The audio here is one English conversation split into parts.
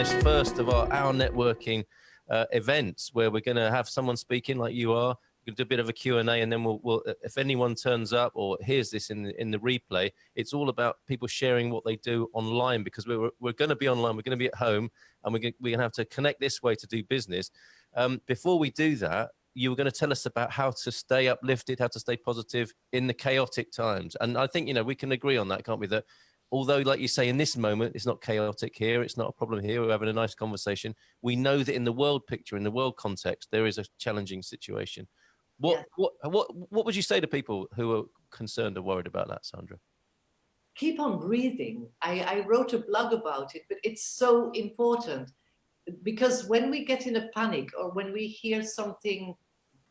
this first of our networking events, where we're going to have someone speaking like you are. We'll do a bit of a Q&A, and then we'll if anyone turns up or hears this in the replay, it's all about people sharing what they do online, because we're going to be online, we're going to be at home, and we're going to have to connect this way to do business. Before we do that, you were going to tell us about how to stay uplifted, how to stay positive in the chaotic times. And I think, we can agree on that, can't we? That although, like you say, in this moment, it's not chaotic here, it's not a problem here, we're having a nice conversation. We know that in the world picture, in the world context, there is a challenging situation. What would you say to people who are concerned or worried about that, Sandra? Keep on breathing. I wrote a blog about it, but it's so important, because when we get in a panic or when we hear something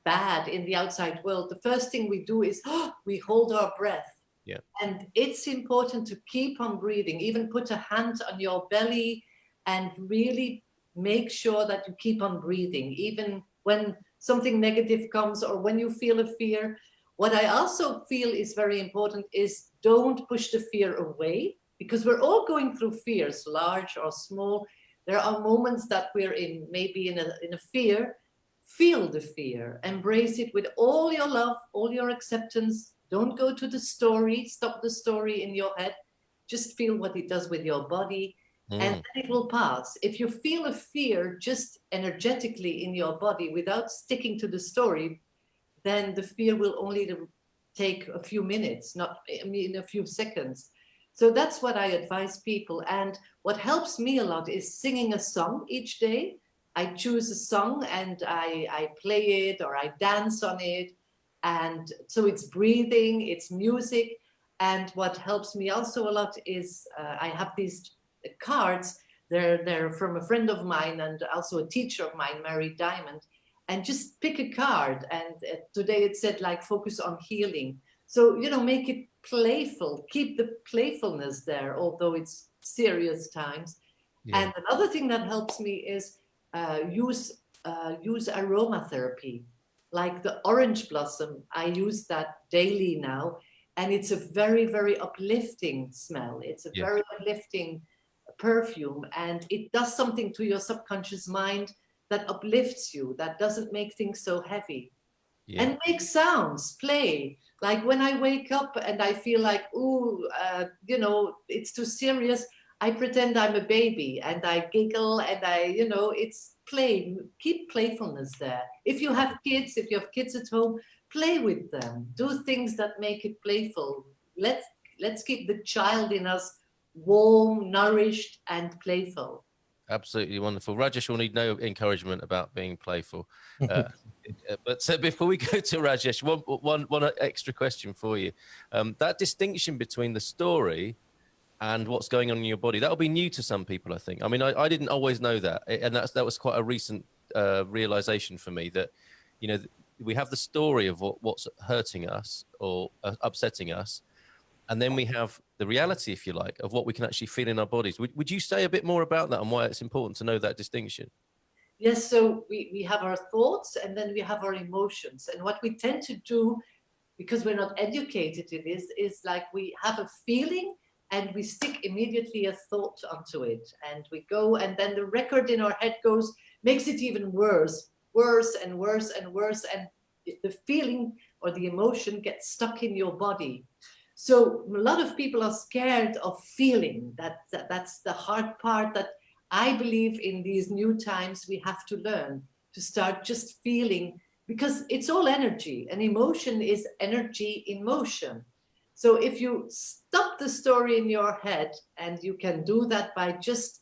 bad in the outside world, the first thing we do is we hold our breath. Yeah. And it's important to keep on breathing, even put a hand on your belly and really make sure that you keep on breathing, even when something negative comes or when you feel a fear. What I also feel is very important is don't push the fear away, because we're all going through fears, large or small. There are moments that we're maybe in a fear. Feel the fear, embrace it with all your love, all your acceptance. Don't go to the story, stop the story in your head. Just feel what it does with your body, and then it will pass. If you feel a fear just energetically in your body without sticking to the story, then the fear will only take a few minutes, a few seconds. So that's what I advise people. And what helps me a lot is singing a song each day. I choose a song and I play it or I dance on it. And so it's breathing, it's music. And what helps me also a lot is I have these cards. They're from a friend of mine and also a teacher of mine, Mary Diamond. And just pick a card. And today it said, like, focus on healing. So, make it playful. Keep the playfulness there, although it's serious times. Yeah. And another thing that helps me is use aromatherapy. Like the orange blossom, I use that daily now. And it's a very, very uplifting smell. It's a very uplifting perfume. And it does something to your subconscious mind that uplifts you, that doesn't make things so heavy. Yeah. And make sounds, play. Like when I wake up and I feel like, it's too serious, I pretend I'm a baby and I giggle and it's play. Keep playfulness there. If you have kids at home, play with them. Do things that make it playful. Let's keep the child in us warm, nourished, and playful. Absolutely wonderful. Rajesh will need no encouragement about being playful. But so before we go to Rajesh, one extra question for you. That distinction between the story and what's going on in your body, that'll be new to some people, I think. I mean, I didn't always know that. And that was quite a recent realization for me, that, we have the story of what's hurting us or upsetting us. And then we have the reality, if you like, of what we can actually feel in our bodies. Would you say a bit more about that and why it's important to know that distinction? Yes, so we have our thoughts and then we have our emotions. And what we tend to do, because we're not educated in this, is like we have a feeling and we stick immediately a thought onto it. And we go, and then the record in our head makes it even worse and worse and worse. And the feeling or the emotion gets stuck in your body. So a lot of people are scared of feeling. That's the hard part that I believe in these new times we have to learn to start just feeling, because it's all energy, and emotion is energy in motion. So if you stop the story in your head, and you can do that by just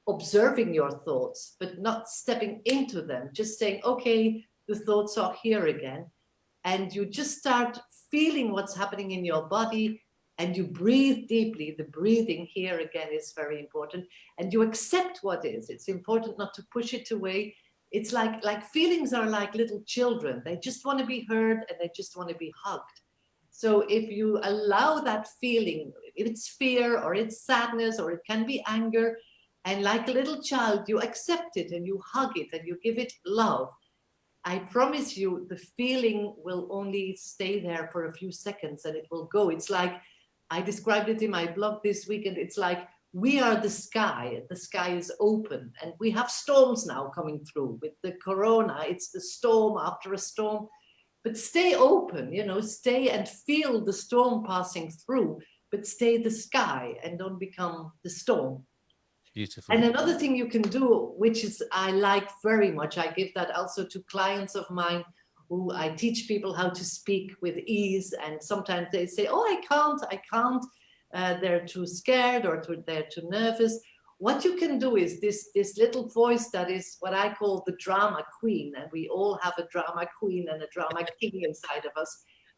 observing your thoughts, but not stepping into them, just saying, okay, the thoughts are here again. And you just start feeling what's happening in your body, and you breathe deeply. The breathing here again is very important. And you accept what is. It's important not to push it away. It's like feelings are like little children. They just want to be heard and they just want to be hugged. So if you allow that feeling, if it's fear or it's sadness or it can be anger, and like a little child, you accept it and you hug it and you give it love, I promise you the feeling will only stay there for a few seconds and it will go. It's like, I described it in my blog this week, and it's like we are the sky. The sky is open, and we have storms now coming through with the corona. It's the storm after a storm. But stay open, you know, stay and feel the storm passing through, but stay the sky and don't become the storm. Beautiful. And another thing you can do, which is I like very much, I give that also to clients of mine who I teach people how to speak with ease. And sometimes they say, oh, I can't. They're too scared or they're too nervous. What you can do is this little voice that is what I call the drama queen, and we all have a drama queen and a drama king inside of us.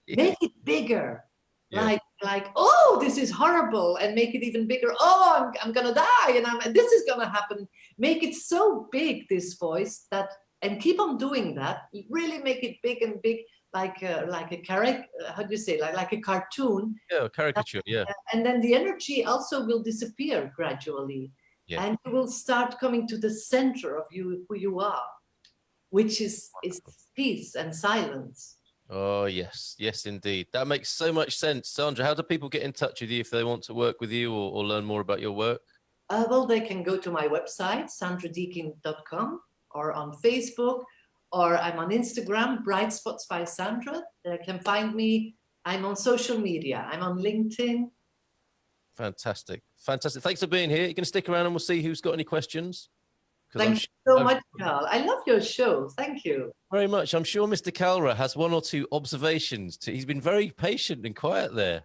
Make it bigger, like oh, this is horrible, and make it even bigger. Oh, I'm gonna die, and this is gonna happen. Make it so big, this voice, that, and keep on doing that. Really make it big and big, like a character. How do you say? Like a cartoon. Yeah, a caricature. Yeah. And then the energy also will disappear gradually. Yeah. And you will start coming to the center of you, who you are, which is peace and silence. Oh, yes. Yes, indeed. That makes so much sense. Sandra, how do people get in touch with you if they want to work with you or learn more about your work? Well, they can go to my website, sandradeakin.com, or on Facebook, or I'm on Instagram, Bright Spots by Sandra. They can find me. I'm on social media. I'm on LinkedIn. Fantastic. Fantastic. Thanks for being here. You can stick around and we'll see who's got any questions. Thank you so much, Carl. I love your show. Thank you. Very much. I'm sure Mr. Kalra has one or two observations. He's been very patient and quiet there.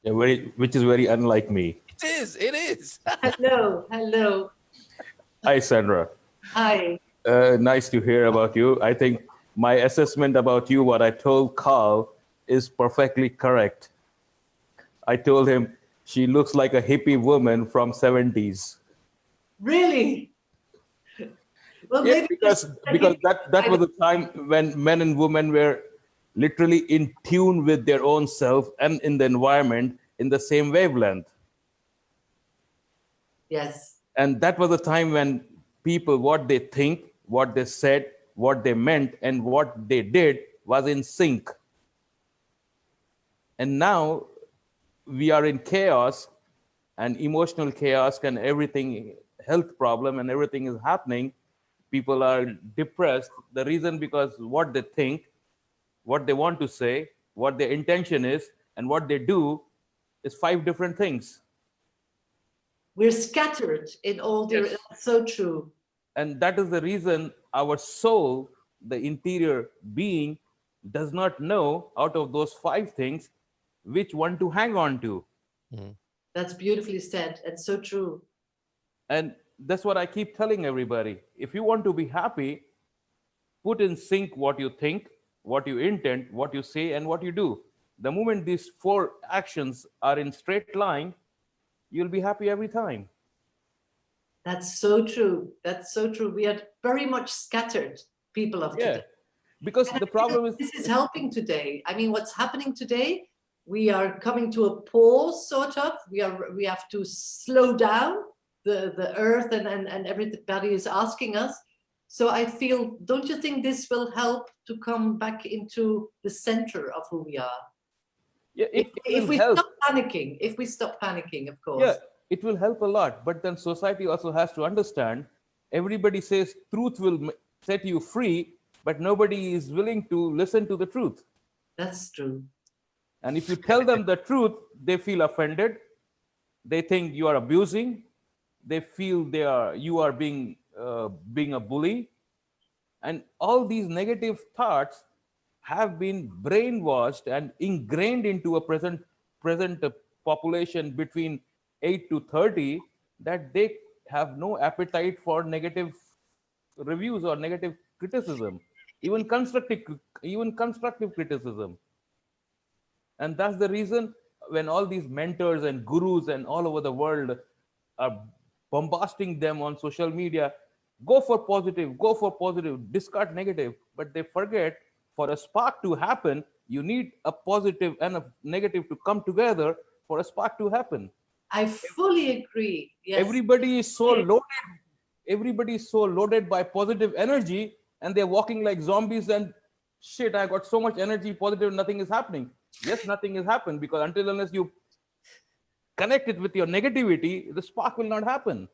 Yeah, which is very unlike me. It is. It is. Hello. Hello. Hi, Sandra. Hi. Nice to hear about you. I think my assessment about you, what I told Carl, is perfectly correct. I told him she looks like a hippie woman from 70s. Really? Well, Yeah, maybe because that was a time when men and women were literally in tune with their own self and in the environment in the same wavelength. Yes. And that was a time when people, what they think, what they said, what they meant, and what they did was in sync. And now we are in chaos and emotional chaos and everything, health problem and everything is happening. People are depressed. The reason because what they think, what they want to say, what their intention is, and what they do is 5 different things. We're scattered in all the, that's so true. And that is the reason our soul, the interior being, does not know out of those 5 things which one to hang on to. That's beautifully said and so true. And that's what I keep telling everybody. If you want to be happy, put in sync what you think, what you intend, what you say, and what you do. The moment these 4 actions are in straight line, you'll be happy every time. That's so true. That's so true. We are very much scattered people of today. Because the problem is... This is helping today. I mean, what's happening today, we are coming to a pause, sort of. We have to slow down. The earth and everybody is asking us. So I feel, don't you think this will help to come back into the center of who we are? Yeah, if we stop panicking, of course. Yeah, it will help a lot. But then society also has to understand, everybody says truth will set you free, but nobody is willing to listen to the truth. That's true. And if you tell them the truth, they feel offended. They think you are abusing. They feel you are being a bully. And all these negative thoughts have been brainwashed and ingrained into a present population between 8 to 30, that they have no appetite for negative reviews or negative criticism, even constructive criticism. And that's the reason when all these mentors and gurus and all over the world are bombasting them on social media, go for positive, discard negative. But they forget, for a spark to happen, you need a positive and a negative to come together for a spark to happen. I fully agree. Yes. Everybody is so loaded by positive energy, and they're walking like zombies and shit, I got so much energy, positive, nothing is happening. Yes, nothing is happening, because until unless you connect it with your negativity, the spark will not happen.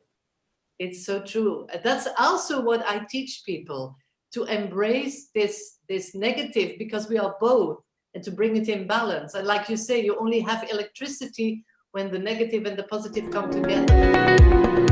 It's so true. That's also what I teach people, to embrace this negative, because we are both, and to bring it in balance. And like you say, you only have electricity when the negative and the positive come together.